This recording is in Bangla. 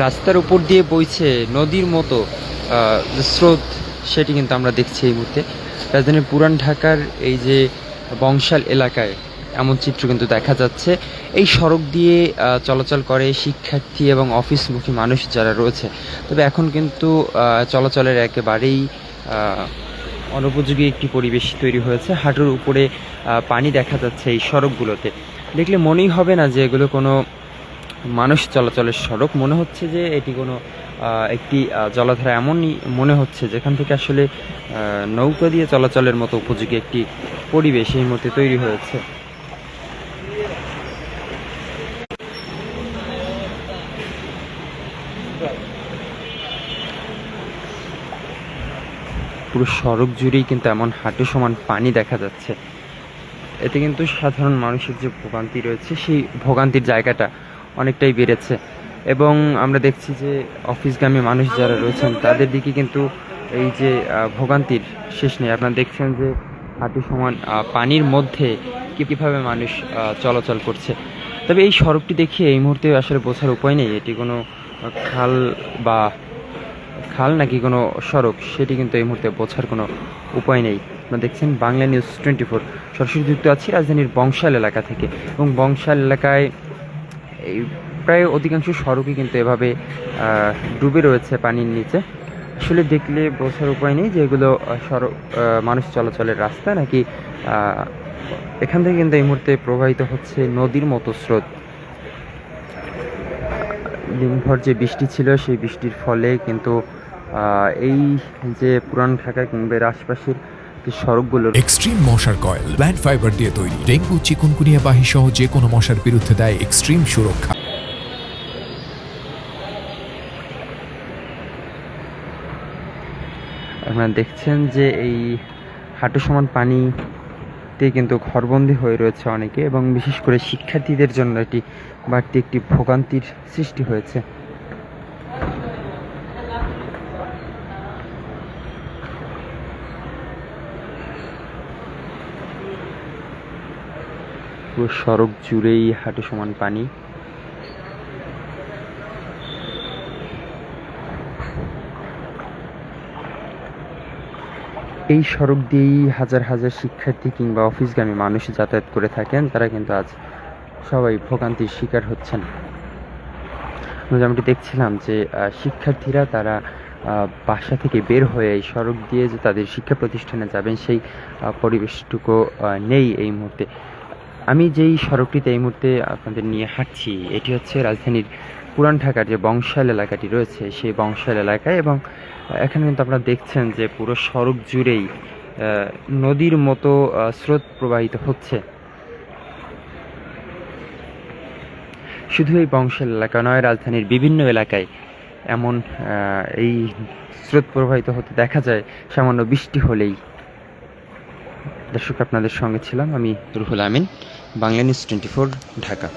রাস্তার উপর দিয়ে বইছে নদীর মতো যে স্রোত, সেটি কিন্তু আমরা দেখছি এই মুহূর্তে রাজধানীর পুরান ঢাকার এই যে বংশাল এলাকায় এমন চিত্র কিন্তু দেখা যাচ্ছে। এই সড়ক দিয়ে চলাচল করে শিক্ষার্থী এবং অফিসমুখী মানুষ যারা রয়েছে। তবে এখন কিন্তু চলাচলের একেবারেই অনুপযোগী একটি পরিবেশ তৈরি হয়েছে। হাঁটুর উপরে পানি দেখা যাচ্ছে এই সড়কগুলোতে। দেখলে মনেই হবে না যে এগুলো কোনো মানুষ চলাচলের সড়ক, মনে হচ্ছে যে এটি কোনো একটি জলাধার। এমনই মনে হচ্ছে যেখান থেকে আসলে নৌকা দিয়ে চলাচলের মতো উপযোগী একটি পরিবেশ এই মুহূর্তে তৈরি হয়েছে। পুরো সড়ক জুড়েই কিন্তু এমন হাঁটু সমান পানি দেখা যাচ্ছে। এতে কিন্তু সাধারণ মানুষের যে ভোগান্তি রয়েছে সেই ভোগান্তির জায়গাটা অনেকটাই বেড়েছে। এবং আমরা দেখছি যে অফিসগামী মানুষ যারা রয়েছেন তাদের দিকে কিন্তু এই যে ভোগান্তির শেষ নেই। আপনারা দেখছেন যে হাঁটু সমান পানির মধ্যে কীভাবে মানুষ চলাচল করছে। তবে এই সড়কটি দেখে এই মুহূর্তে আসলে বোঝার উপায় নেই এটি কোনো খাল বা খাল নাকি কোনো সড়ক, সেটি কিন্তু এই মুহূর্তে বোঝার কোনো উপায় নেই। আপনারা দেখছেন বাংলা নিউজ 24, সরাসরি যুক্ত আছি রাজধানীর বংশাল এলাকা থেকে। এবং বংশাল এলাকায় এই প্রায় অধিকাংশ সড়কই কিন্তু এভাবে ডুবে রয়েছে পানির নিচে। আসলে দেখলে বোঝার উপায় নেই যে এগুলো সড়ক মানুষ চলাচলের রাস্তা নাকি এখান থেকে কিন্তু এই মুহূর্তে প্রবাহিত হচ্ছে নদীর মতো স্রোত। দিনভর যে বৃষ্টি ছিল সেই বৃষ্টির ফলে কিন্তু এই যে পুরান ঢাকা কিংবা এর আশপাশের যে সড়কগুলো এক্সট্রিম মশার কয়েল প্ল্যান্ট ফাইবার দিয়ে তৈরি, ডেঙ্গু চিকুনগুনিয়া বাহি সহ যে কোনো মশার বিরুদ্ধে দেয় এক্সট্রিম সুরক্ষা। আপনারা দেখছেন যে এই হাঁটু সমান পানিতে কিন্তু ঘরবন্দি হয়ে রয়েছে অনেকে, এবং বিশেষ করে শিক্ষার্থীদের জন্য এটি বাড়তি একটি ভোগান্তির সৃষ্টি হয়েছে। পুরো সড়ক জুড়েই হাঁটু সমান পানি। এই সড়ক দিয়েই হাজার হাজার শিক্ষার্থী কিংবা অফিসগামী মানুষ যাতায়াত করে থাকেন, তারা কিন্তু আজ সবাই ভোগান্তির শিকার হচ্ছেন। যেমনটি দেখছিলাম যে শিক্ষার্থীরা তারা বাসা থেকে বের হয়ে এই সড়ক দিয়ে যে তাদের শিক্ষা প্রতিষ্ঠানে যাবেন সেই পরিবেশটুকু নেই এই মুহূর্তে। আমি যেই সড়কটিতে এই মুহূর্তে আপনাদের নিয়ে হাঁটছি এটি হচ্ছে রাজধানীর পুরান ঢাকার যে বংশাল এলাকাটি রয়েছে সেই বংশাল এলাকায়। এবং এখানে কিন্তু আপনারা দেখছেন যে পুরো সড়ক জুড়েই নদীর মতো স্রোত প্রবাহিত হচ্ছে। শুধু এই বংশাল এলাকা নয়, রাজধানীর বিভিন্ন এলাকায় এমন এই স্রোত প্রবাহিত হতে দেখা যায় সামান্য বৃষ্টি হলেই। দর্শক, আপনাদের সঙ্গে ছিলাম আমি রুহুল আমিন, বাংলা নিউজ 24, ঢাকা।